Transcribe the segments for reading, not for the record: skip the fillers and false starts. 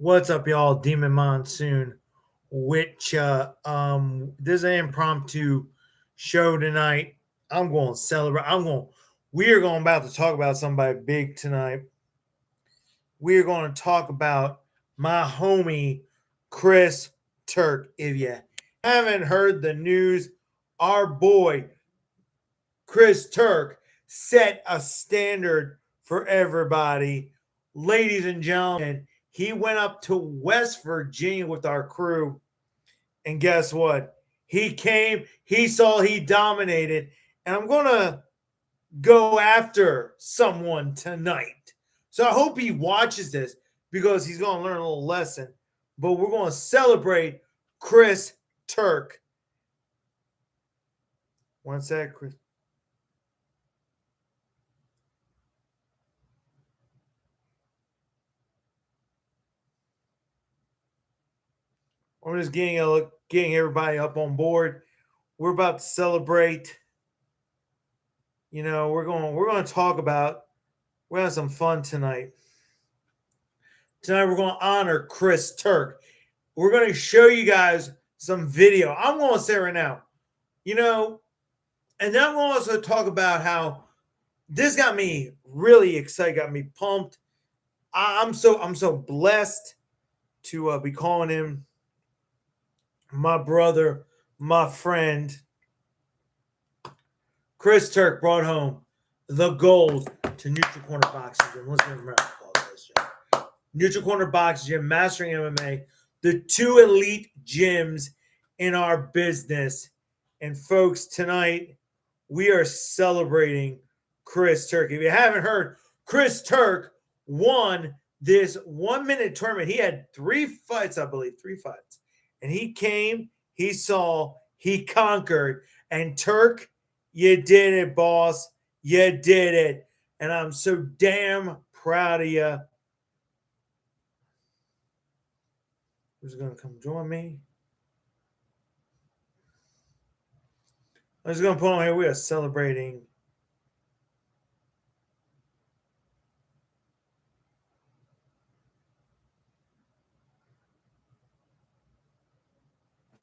What's up, y'all? Demon Monsoon, which this is an impromptu show tonight. I'm going to celebrate. We are going about to talk about somebody big tonight. We are going to talk about my homie Chris Turk. If you haven't heard the news, our boy Chris Turk set a standard for everybody. Ladies and gentlemen, he went up to West Virginia with our crew. And guess what? He came, he saw, he dominated. And I'm going to go after someone tonight. So I hope he watches this because he's going to learn a little lesson. But we're going to celebrate Chris Turk. One sec, Chris. I'm just getting everybody up on board. We're about to celebrate. You know, we're going to talk about. We're going to have some fun tonight. Tonight we're going to honor Chris Turk. We're going to show you guys some video. I'm going to say right now, you know, and then we'll also talk about how this got me really excited, got me pumped. I'm so blessed to be calling him my brother, my friend. Chris Turk brought home the gold to Neutral Corner Boxing Gym. Let's remember this, Neutral Corner Boxing Gym, Mastering MMA, the two elite gyms in our business. And folks, tonight we are celebrating Chris Turk. If you haven't heard, Chris Turk won this 1 minute tournament. He had 3 fights, I believe, 3 fights. And he came, he saw, he conquered. And Turk, you did it, boss. You did it. And I'm so damn proud of you. Who's going to come join me? I'm just going to put on here. We are celebrating.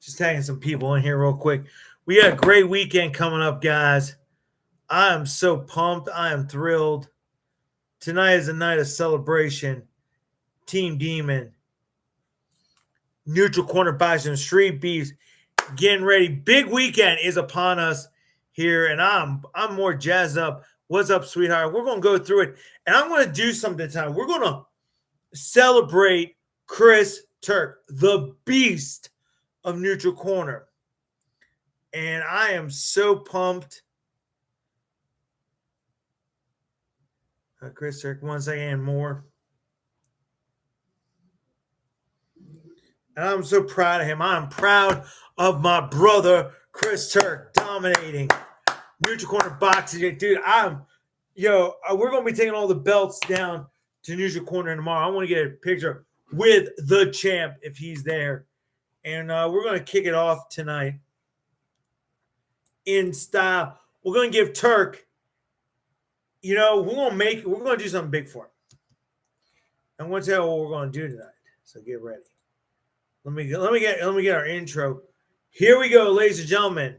Just tagging some people in here real quick. We got a great weekend coming up, guys. I am so pumped. I am thrilled. Tonight is a night of celebration. Team Demon, Neutral Corner Boxing, Street Beefs, getting ready. Big weekend is upon us here, and I'm more jazzed up. What's up, sweetheart? We're going to go through it, and I'm going to do something tonight. We're going to celebrate Chris Turk, the beast of Neutral Corner. And I am so pumped. Chris Turk, 1 second and more. And I'm so proud of him. I'm proud of my brother, Chris Turk, dominating Neutral Corner Boxing. Dude, we're going to be taking all the belts down to Neutral Corner tomorrow. I want to get a picture with the champ if he's there. And we're going to kick it off tonight in style. We're going to give Turk, we're going to do something big for him. I'm going to tell you what we're going to do tonight. So get ready. Let me get our intro. Here we go, ladies and gentlemen.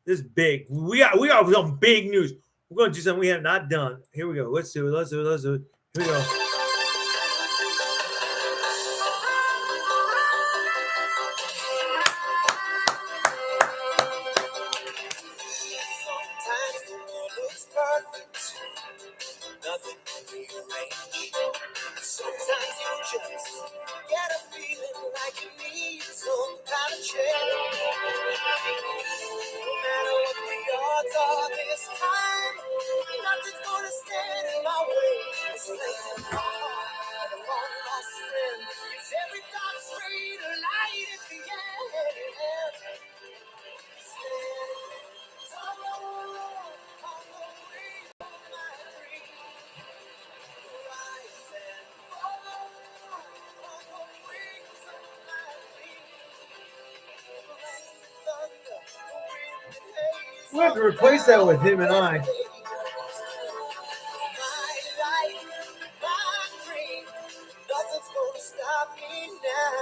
This is big. We got some big news. We're going to do something we have not done. Here we go. Let's do it. Here we go. We have to replace that with him and I. Nothing's gonna stop me now.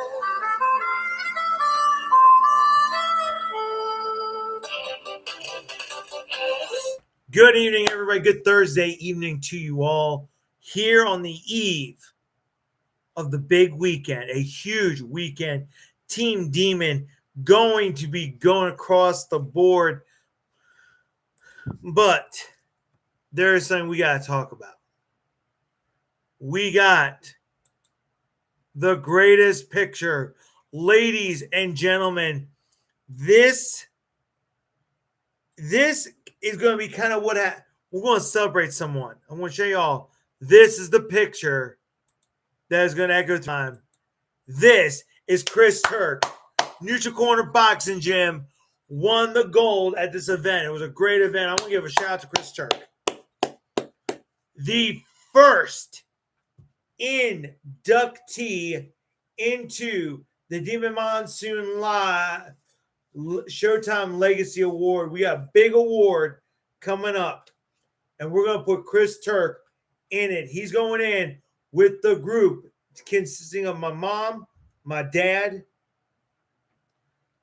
Good evening, everybody. Good Thursday evening to you all here on the eve of the big weekend, a huge weekend. Team Demon going to be going across the board, but there is something we got to talk about. We got the greatest picture. Ladies and gentlemen, this is going to be kind of what we're going to celebrate someone. I'm going to show you all. This is the picture that is going to echo time. This is Chris Turk. Neutral Corner Boxing Gym won the gold at this event. It was a great event. I want to give a shout out to Chris Turk. The first inductee into the Demon Monsoon Live Showtime Legacy Award. We got a big award coming up, and we're going to put Chris Turk in it. He's going in with the group consisting of my mom, my dad,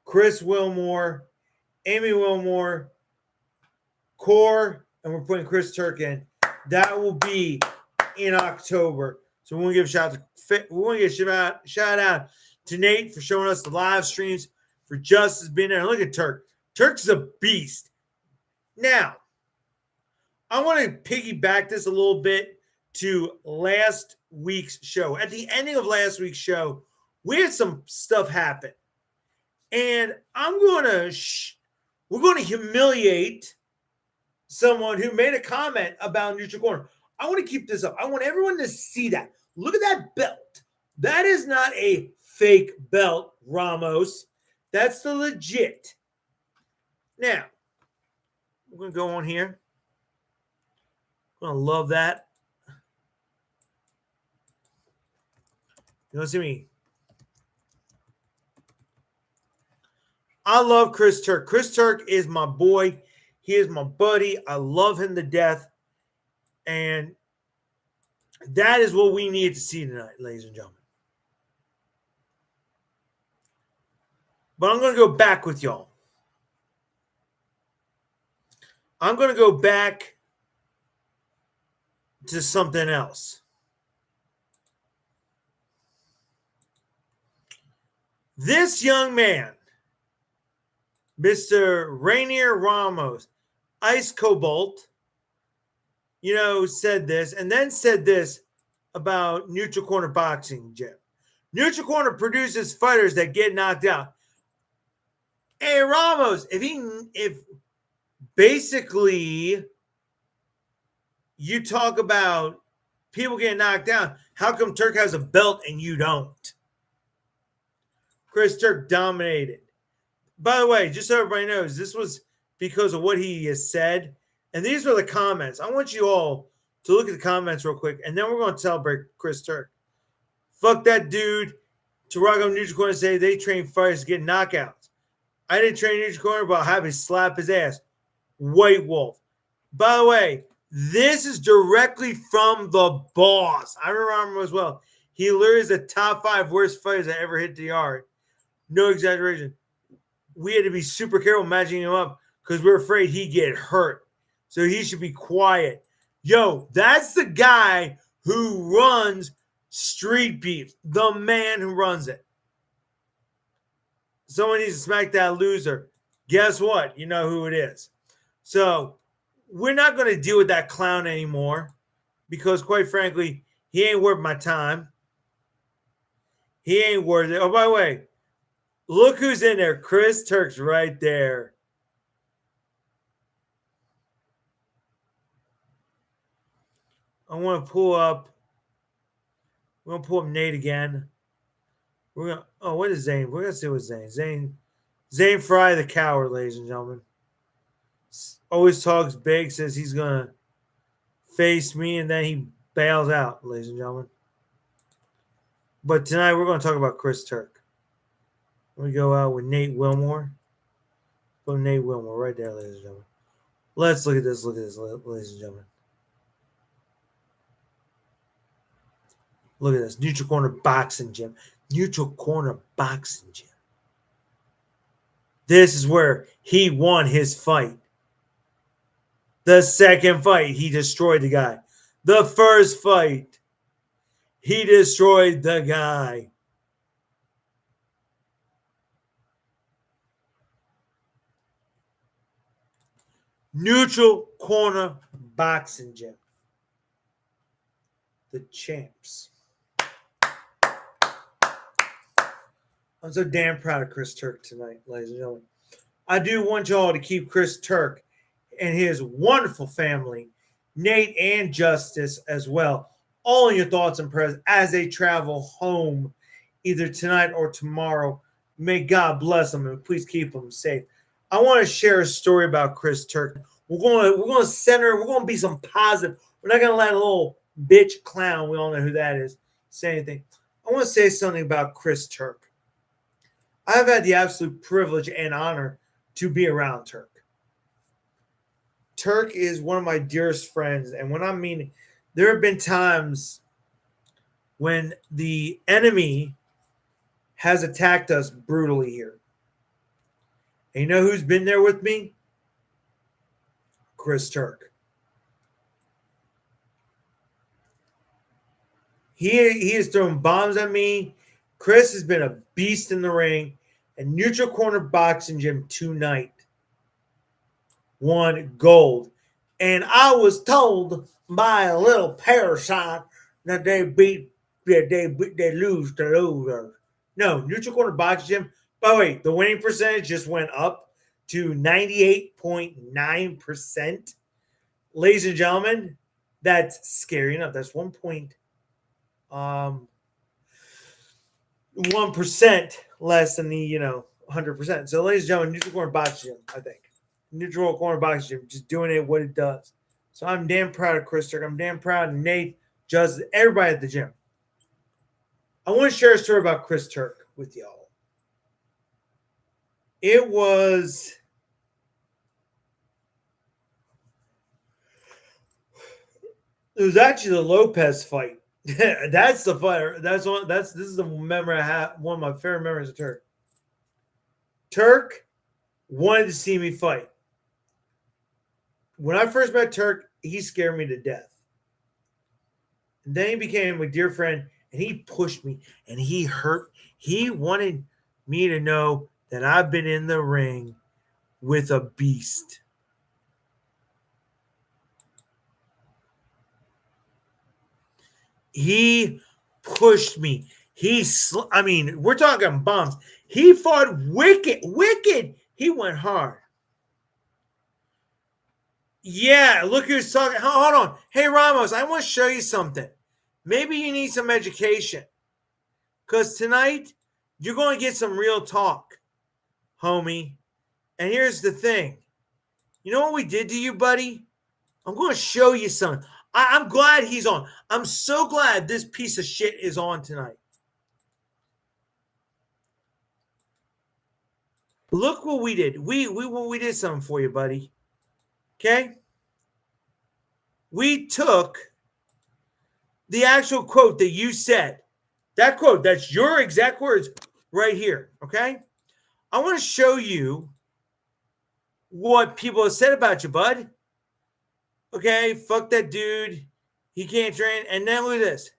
Chris Wilmore, Amy Wilmore, Core, and we're putting Chris Turk in. That will be in October. So we want to give a shout out to Nate for showing us the live streams, for Justice being there. Look at Turk. Turk's a beast. Now, I want to piggyback this a little bit to last week's show. At the ending of last week's show, we had some stuff happen. And we're going to humiliate someone who made a comment about Neutral Corner. I want to keep this up. I want everyone to see that. Look at that belt. That is not a fake belt, Ramos. That's the legit. Now, we're going to go on here. I'm going to love that. You don't see me. I love Chris Turk. Chris Turk is my boy. He is my buddy. I love him to death. And that is what we need to see tonight, ladies and gentlemen. But I'm going to go back with y'all. I'm going to go back to something else. This young man, Mr. Rainier Ramos, Ice Cobalt, said this, and then said this about Neutral Corner Boxing Gym. Neutral Corner produces fighters that get knocked out. Hey, Ramos, if basically you talk about people getting knocked down, how come Turk has a belt and you don't? Chris Turk dominated. By the way, just so everybody knows, this was because of what he has said. And these are the comments. I want you all to look at the comments real quick, and then we're going to celebrate Chris Turk. Fuck that dude. Tarago Neutral Corner say they train fighters to get knockouts. I didn't train Neutral Corner, but I'll have him slap his ass. White Wolf. By the way, this is directly from the boss. I remember him as well. He literally is the top 5 worst fighters that ever hit the yard. No exaggeration. We had to be super careful matching him up because we're afraid he'd get hurt. So he should be quiet. Yo, that's the guy who runs Street Beefs. The man who runs it. Someone needs to smack that loser. Guess what? You know who it is. So we're not going to deal with that clown anymore because, quite frankly, he ain't worth my time. He ain't worth it. Oh, by the way, look who's in there. Chris Turk's right there. I want to pull up. We're going to pull up Nate again. What is Zane? We're going to see what Zane. Zane Fry the coward, ladies and gentlemen. Always talks big, says he's going to face me, and then he bails out, ladies and gentlemen. But tonight we're going to talk about Chris Turk. We go out with Nate Wilmore. Go Nate Wilmore right there, ladies and gentlemen. Let's look at this. Look at this, ladies and gentlemen. Look at this. Neutral corner boxing gym. Neutral corner boxing gym. This is where he won his fight. The second fight, he destroyed the guy. The first fight, he destroyed the guy. Neutral corner boxing gym. The champs. I'm so damn proud of Chris Turk tonight, ladies and gentlemen. I do want y'all to keep Chris Turk and his wonderful family, Nate and Justice as well, all in your thoughts and prayers as they travel home either tonight or tomorrow. May God bless them and please keep them safe. I want to share a story about Chris Turk. We're going to center. We're going to be some positive. We're not going to let a little bitch clown, we all know who that is, say anything. I want to say something about Chris Turk. I've had the absolute privilege and honor to be around Turk. Turk is one of my dearest friends. And when I mean, there have been times when the enemy has attacked us brutally here. And you know who's been there with me? Chris Turk. He has thrown bombs at me. Chris has been a beast in the ring. And neutral corner boxing gym tonight won gold. And I was told by a little parasite that they lose to losers. No, neutral corner boxing gym. By the way, the winning percentage just went up to 98.9%. Ladies and gentlemen, that's scary enough. That's 1% less than the 100%. So, ladies and gentlemen, neutral corner boxing gym, I think. Neutral corner boxing gym, just doing it what it does. So I'm damn proud of Chris Turk. I'm damn proud of Nate, Justice, everybody at the gym. I want to share a story about Chris Turk with y'all. It was actually the Lopez fight. That's the fight. This is the memory I have. One of my favorite memories of Turk. Turk wanted to see me fight. When I first met Turk, he scared me to death. And then he became a dear friend, and he pushed me, and he hurt. He wanted me to know that I've been in the ring with a beast. He pushed me. We're talking bombs. He fought wicked. He went hard. Yeah, look who's talking. Hold on. Hey, Ramos, I want to show you something. Maybe you need some education. Because tonight, you're going to get some real talk, homie. And here's the thing. You know what we did to you, buddy? I'm going to show you something. I'm glad he's on. I'm so glad this piece of shit is on tonight. Look what we did. We did something for you, buddy. Okay? We took the actual quote that you said. That quote, that's your exact words right here. Okay? I want to show you what people have said about you, bud. Okay, fuck that dude. He can't train. And then look at this.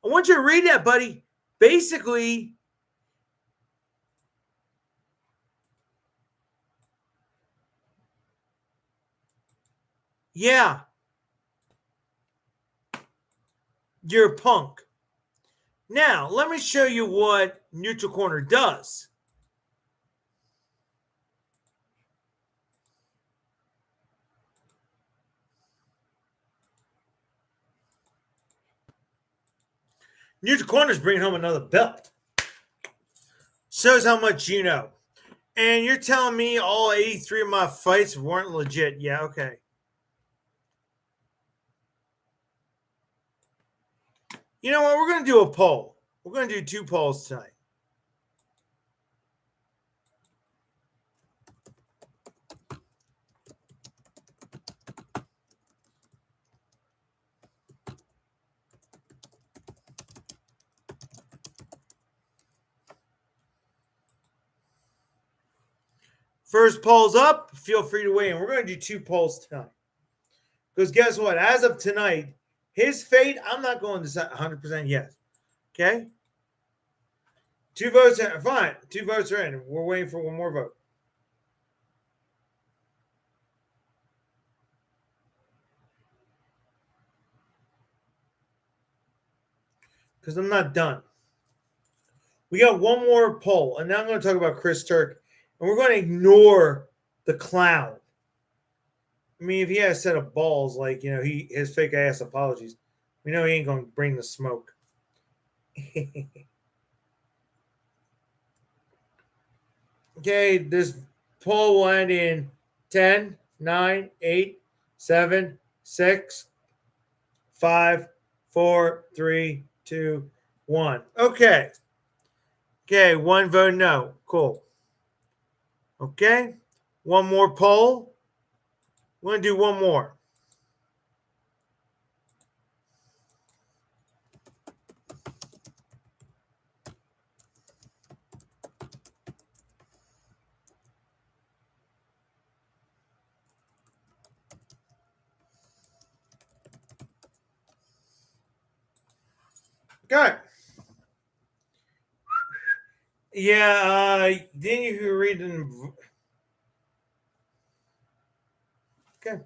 I want you to read that, buddy. Basically, yeah, you're a punk. Now, let me show you what Neutral Corner does. Neutral Corner's bringing home another belt. Shows how much you know. And you're telling me all 83 of my fights weren't legit. Yeah, okay. You know what? We're going to do a poll. We're going to do 2 polls tonight. First poll's up. Feel free to weigh in. We're going to do 2 polls tonight. Because guess what? As of tonight, his fate, I'm not going to 100% yes. Okay? 2 votes. Fine. 2 votes are in. We're waiting for one more vote. Because I'm not done. We got one more poll, and now I'm going to talk about Chris Turk, and we're going to ignore the clown. I mean, if he has a set of balls, like his fake ass apologies, we know he ain't going to bring the smoke. Okay, this poll will end in 10, 9, 8, 7, 6, 5, 4, 3, 2, 1. Okay. Okay, 1 vote no. Cool. Okay. One more poll. We're going to do one more. Okay. Yeah, didn't you read in... Okay.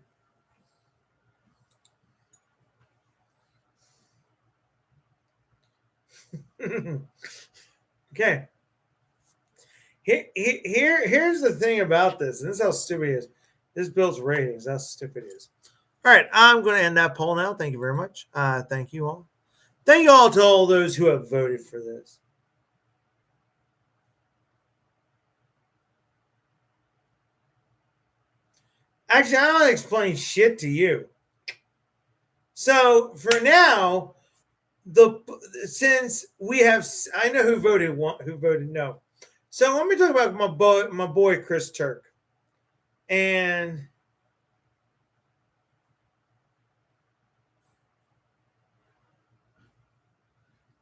Okay. Here's the thing about this, and this is how stupid it is. This builds ratings. That's how stupid it is. All right, I'm going to end that poll now. Thank you very much. Thank you all. Thank you all to all those who have voted for this. Actually, I don't explain shit to you. So for now, since we have, I know who voted no. So let me talk about my boy Chris Turk, and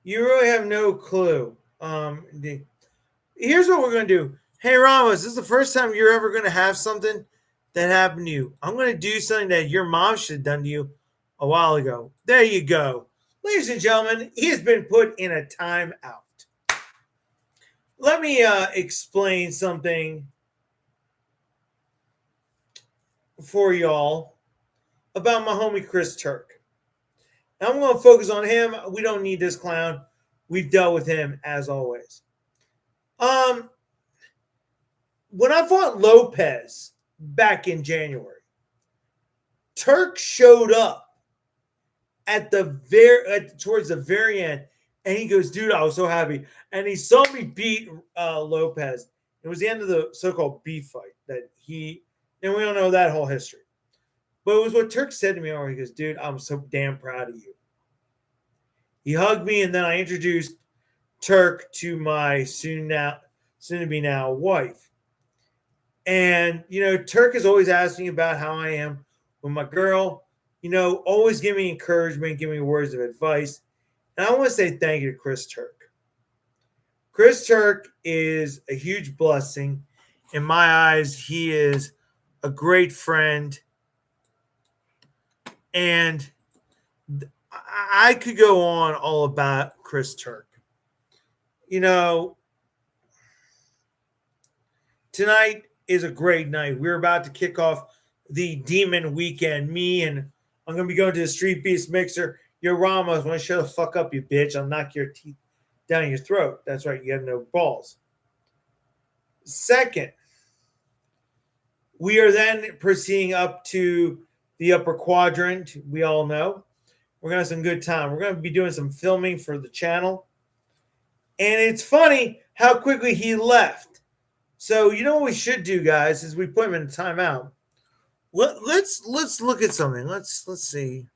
you really have no clue. Here's what we're gonna do. Hey Ramos, this is the first time you're ever gonna have something that happened to you. I'm gonna do something that your mom should have done to you a while ago. There you go. Ladies and gentlemen, he has been put in a timeout. Let me explain something for y'all about my homie Chris Turk. Now I'm going to focus on him. We don't need this clown. We've dealt with him as always. When I fought Lopez back in January, Turk showed up at towards the very end, and he goes, "Dude, I was so happy." And he saw me beat Lopez. It was the end of the so-called beef fight and we don't know that whole history. But it was what Turk said to me. He goes, "Dude, I'm so damn proud of you." He hugged me, and then I introduced Turk to my soon to be now wife. And Turk has always asked me about how I am with my girl. Always give me encouragement, give me words of advice. And I want to say thank you to Chris Turk. Chris Turk is a huge blessing. In my eyes, he is a great friend. And I could go on all about Chris Turk. Tonight is a great night. We're about to kick off the Demon Weekend. Me and I'm going to be going to the Street Beast Mixer. Yo, Ramos, want to shut the fuck up, you bitch. I'll knock your teeth down your throat. That's right. You have no balls. Second, we are then proceeding up to the upper quadrant. We all know. We're going to have some good time. We're going to be doing some filming for the channel. And it's funny how quickly he left. So you know what we should do, guys, is we put him in a timeout. Let's look at something. Let's see.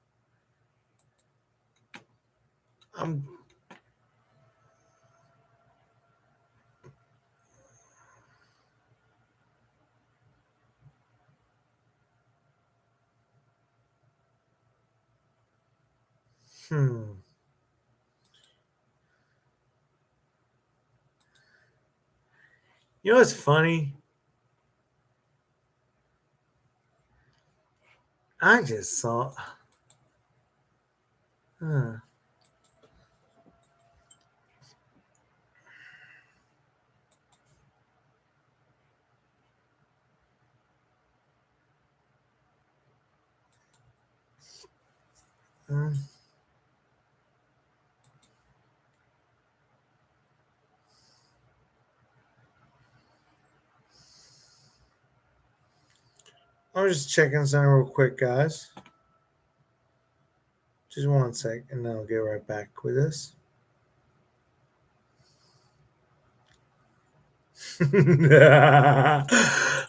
You know what's funny? I just saw. Huh. Hmm. I'm just checking something real quick, guys. Just one sec, and then I'll get right back with this.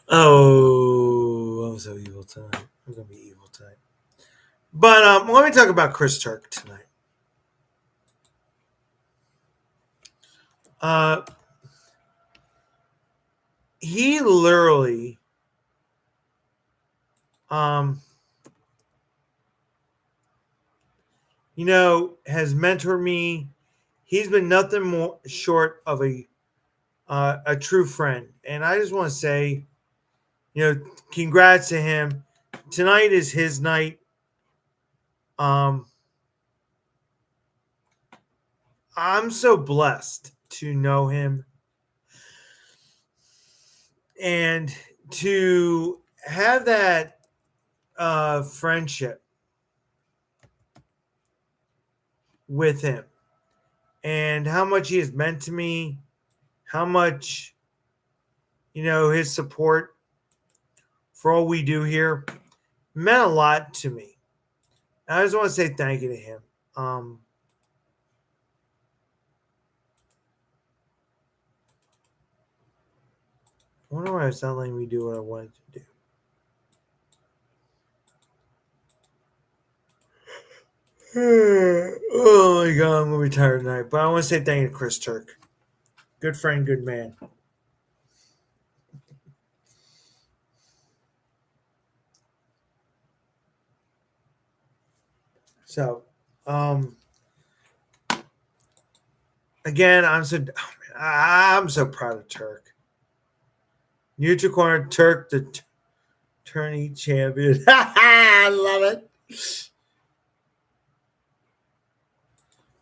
Oh, I'm so evil tonight. I'm gonna be evil tonight. But let me talk about Chris Turk tonight. Uh, he literally, um, has mentored me. He's been nothing more short of a true friend, and I just want to say, congrats to him. Tonight is his night. Um, I'm so blessed to know him and to have that friendship with him, and how much he has meant to me, how much his support for all we do here meant a lot to me. And I just want to say thank you to him. Um, I wonder why it's not letting me do what I wanted to do. Oh my god, I'm gonna be tired tonight. But I want to say thank you to Chris Turk. Good friend, good man. So, um, again, I'm so proud of Turk. Neutral corner Turk, the tourney champion. I love it.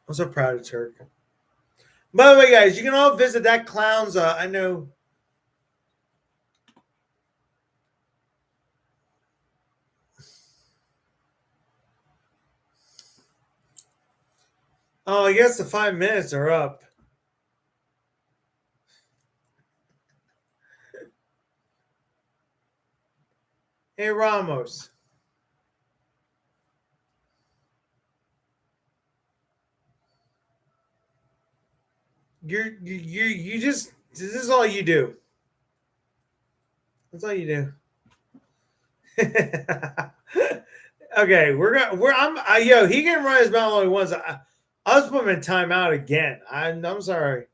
I'm so proud of Turk. By the way, guys, you can all visit that clown's. I know. Oh, I guess the 5 minutes are up. Hey, Ramos. You just this is all you do. That's all you do. Okay, yo, he can run his mouth only once. I'll just put him in timeout again. I'm sorry.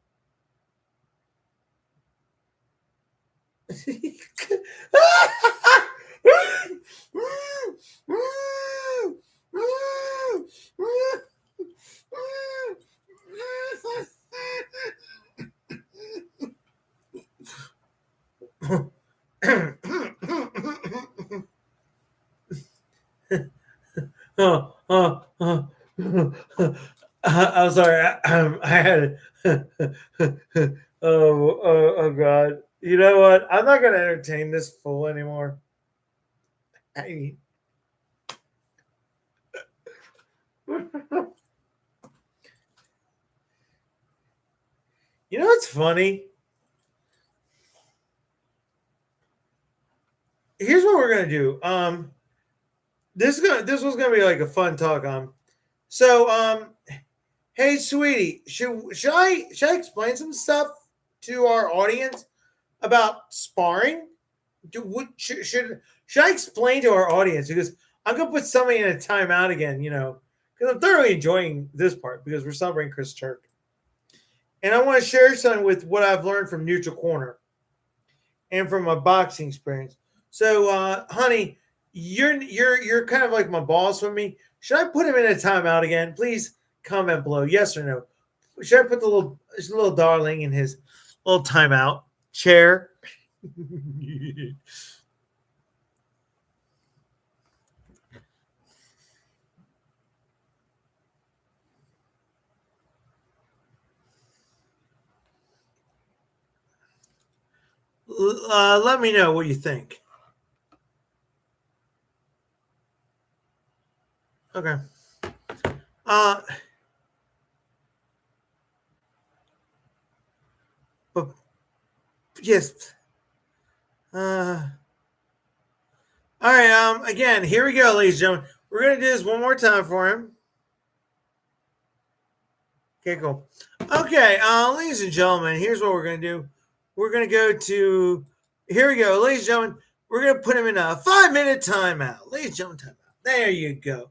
I'm sorry. I had. Oh God! You know what? I'm not going to entertain this fool anymore. I, you know what's funny? Here's what we're gonna do. This was gonna be like a fun talk. So hey, sweetie, should I explain some stuff to our audience about sparring? Should I explain to our audience, because I'm gonna put somebody in a timeout again, because I'm thoroughly enjoying this part because we're celebrating Chris Turk, and I want to share something with what I've learned from Neutral Corner and from my boxing experience. So, honey, you're kind of like my boss with me. Should I put him in a timeout again? Please comment below, yes or no. Should I put the little darling in his little timeout chair? let me know what you think. Okay. Uh, but yes. All right. Again, here we go, ladies and gentlemen. We're gonna do this one more time for him. Okay, cool. Okay, ladies and gentlemen, here's what we're gonna do. We're gonna go to here we go, ladies and gentlemen. We're gonna put him in a 5-minute timeout. Ladies and gentlemen, timeout. There you go.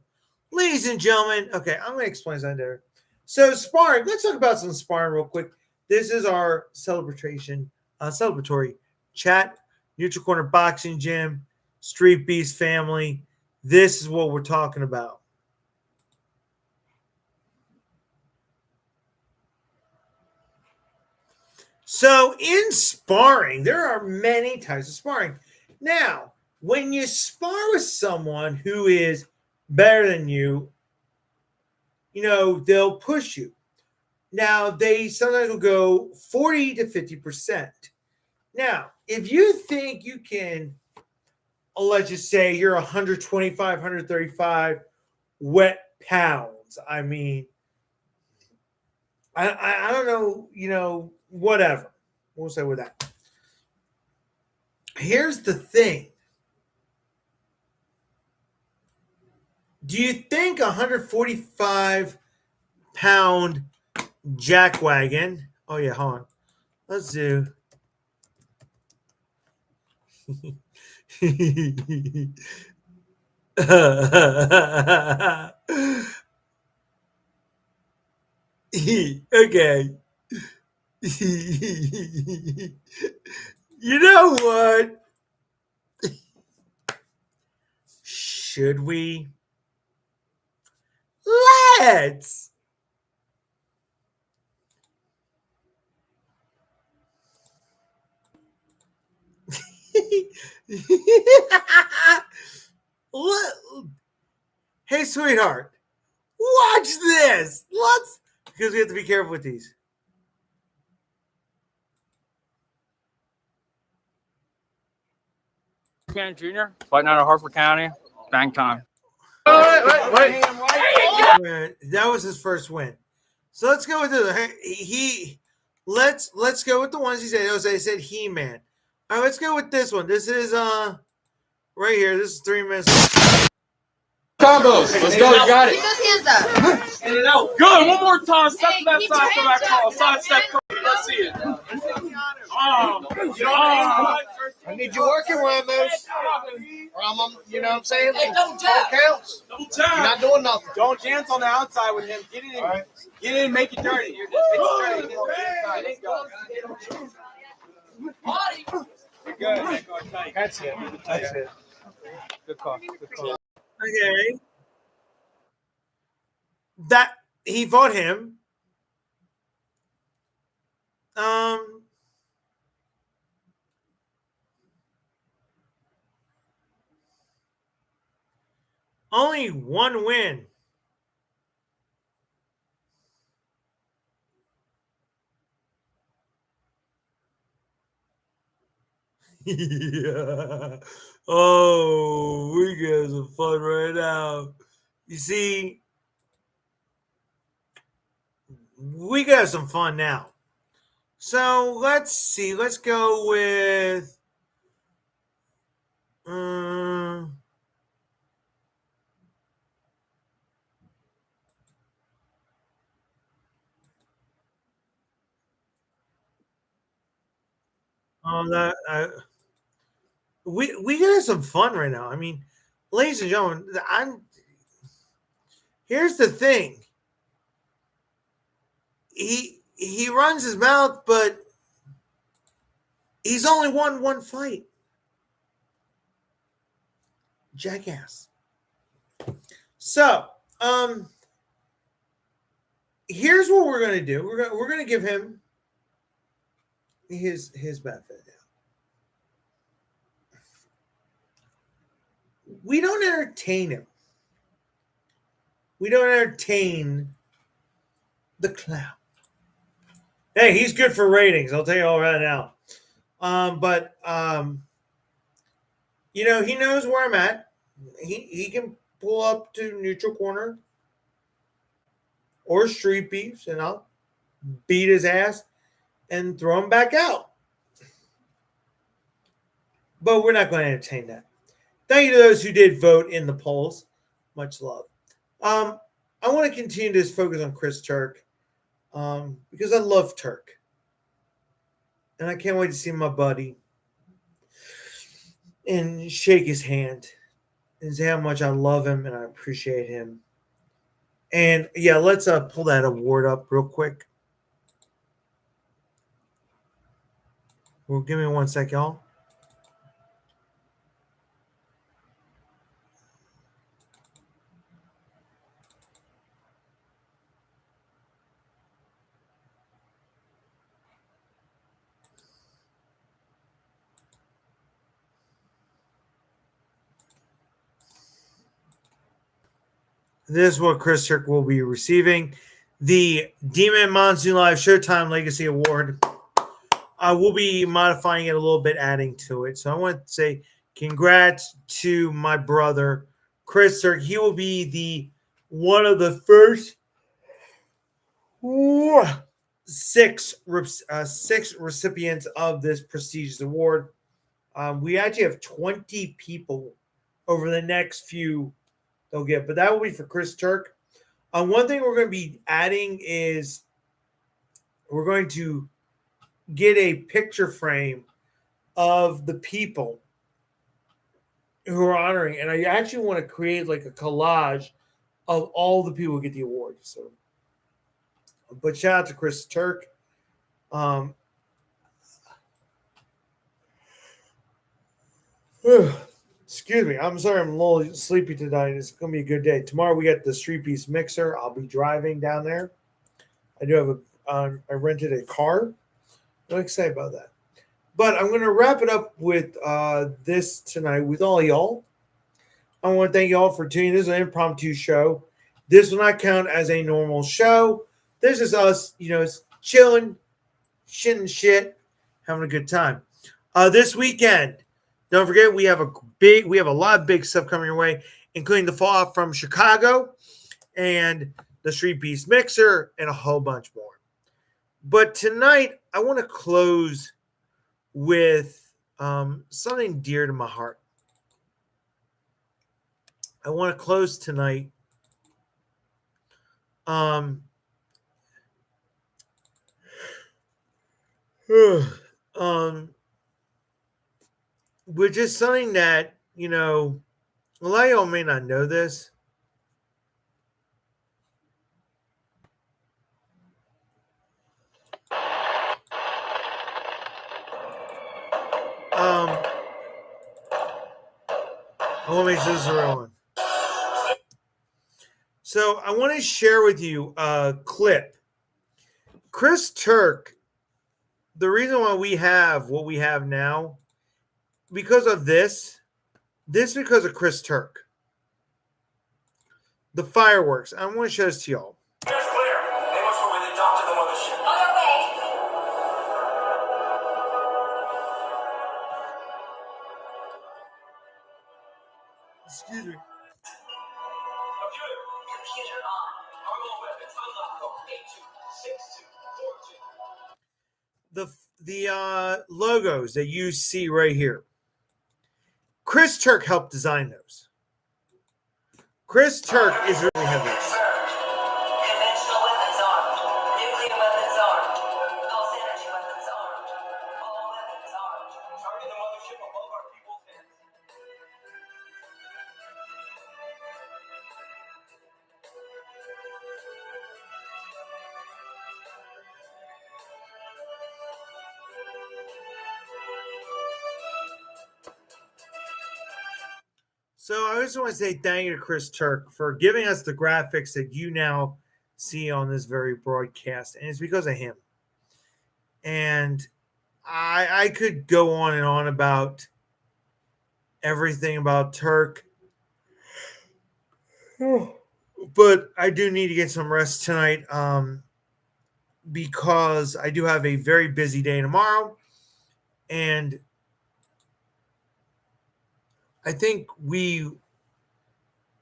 Ladies and gentlemen, okay, I'm gonna explain something there. So sparring, let's talk about some sparring real quick. This is our celebratory chat, neutral corner boxing gym, Street Beast family. This is what we're talking about. So in sparring, there are many types of sparring. Now, when you spar with someone who is better than you, they'll push you. Now, they sometimes will go 40 to 50%. Now, if you think you can, let's just say you're 125, 135 wet pounds. I mean, I don't know, whatever. We'll say with that. Here's the thing. Do you think 145-pound jackwagon? Oh yeah, hold on. Let's do. Okay. You know what? Should we? Let's. Hey, sweetheart, watch this. Let's, because we have to be careful with these. County Junior, fighting out of Harford County, bang time. Wait. That was his first win. So let's go with let's go with the ones he said. I said He-Man. All right, let's go with this one. This is right here. This is 3 minutes. Combos. Let's go. You got it. Keep those hands up. Good. One more time. Step to that side for that call. Side step. Let's see it. I need you working with those. Or I'm, you know what I'm saying? Hey, double counts. Double tap. You're not doing nothing. Don't dance on the outside with him. Get it in. Right. Get in and make it dirty. You're just make it dirty. Let's go. You're good. That's it. That's it. Good call. Good call. Okay. That he fought him. Only one win. Yeah. Oh, we got some fun right now. You see, we got some fun now. So let's see. Let's go with. We got some fun right now. I mean, ladies and gentlemen, here's the thing. He runs his mouth, but he's only won one fight. Jackass. So, here's what we're gonna do. We're gonna give him his benefit. We don't entertain him. We don't entertain the clown. Hey, he's good for ratings. I'll tell you all right now. But you know, he knows where I'm at. He can pull up to neutral corner or street beefs, and I'll beat his ass and throw him back out. But we're not going to entertain that. Thank you to those who did vote in the polls. Much love. I want to continue to focus on Chris Turk because I love Turk. And I can't wait to see my buddy and shake his hand and say how much I love him and I appreciate him. And yeah, let's pull that award up real quick. Well, give me 1 sec, y'all. This is what Chris Turk will be receiving. The Demon Monsoon Live Showtime Legacy Award. I will be modifying it a little bit, adding to it. So I want to say congrats to my brother, Chris Turk. He will be the one of the first six recipients of this prestigious award. We actually have 20 people over the next few they'll get, but that will be for Chris Turk. One thing we're going to be adding is we're going to get a picture frame of the people who are honoring, and I actually want to create like a collage of all the people who get the award. So, but shout out to Chris Turk. Excuse me. I'm sorry. I'm a little sleepy tonight. It's going to be a good day. Tomorrow we got the Street Piece Mixer. I'll be driving down there. I do have I rented a car. I'm excited about that. But I'm going to wrap it up with this tonight with all y'all. I want to thank y'all for tuning in. This is an impromptu show. This will not count as a normal show. This is us, you know, it's chilling, shit, having a good time. This weekend, don't forget we have a lot of big stuff coming your way, including the fallout from Chicago and the Street Beast Mixer and a whole bunch more. But tonight, I want to close with something dear to my heart. I want to close tonight which is something that, you know, a lot of y'all may not know this. I want to make sure this is the real one. So I want to share with you a clip. Chris Turk, the reason why we have what we have now, because of this because of Chris Turk. The fireworks. I want to show this to y'all. Excuse me. Computer on. Normal weapons unlocked. 826242. The logos that you see right here. Chris Turk helped design those. Chris Turk is really have this. Conventional weapons armed. Nuclear weapons armed. Pulse energy weapons armed. All weapons armed. Target the mothership above our people's heads. So I just want to say thank you to Chris Turk for giving us the graphics that you now see on this very broadcast. And it's because of him. And I could go on and on about everything about Turk. But I do need to get some rest tonight because I do have a very busy day tomorrow. And I think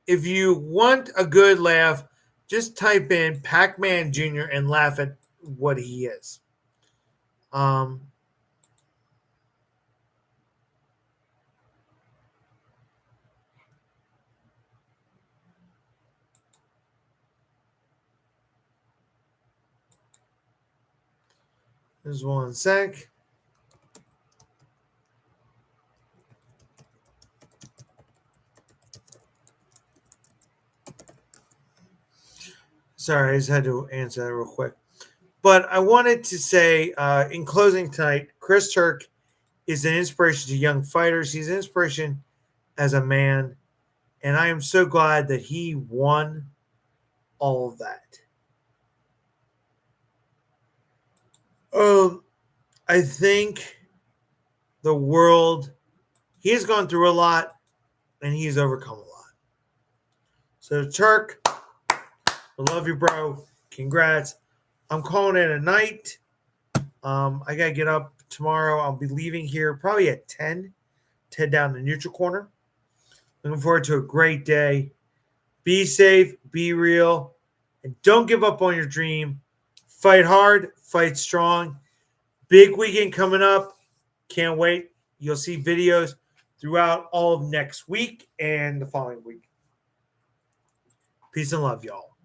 if you want a good laugh, just type in Pac-Man Jr. and laugh at what he is. Just one sec. Sorry, I just had to answer that real quick. But I wanted to say, in closing tonight, Chris Turk is an inspiration to young fighters. He's an inspiration as a man. And I am so glad that he won all of that. I think the world, he has gone through a lot and he's overcome a lot. So, Turk, I love you, bro. Congrats. I'm calling it a night. I got to get up tomorrow. I'll be leaving here probably at 10 to head down to Neutral Corner. Looking forward to a great day. Be safe, be real, and don't give up on your dream. Fight hard, fight strong. Big weekend coming up. Can't wait. You'll see videos throughout all of next week and the following week. Peace and love, y'all.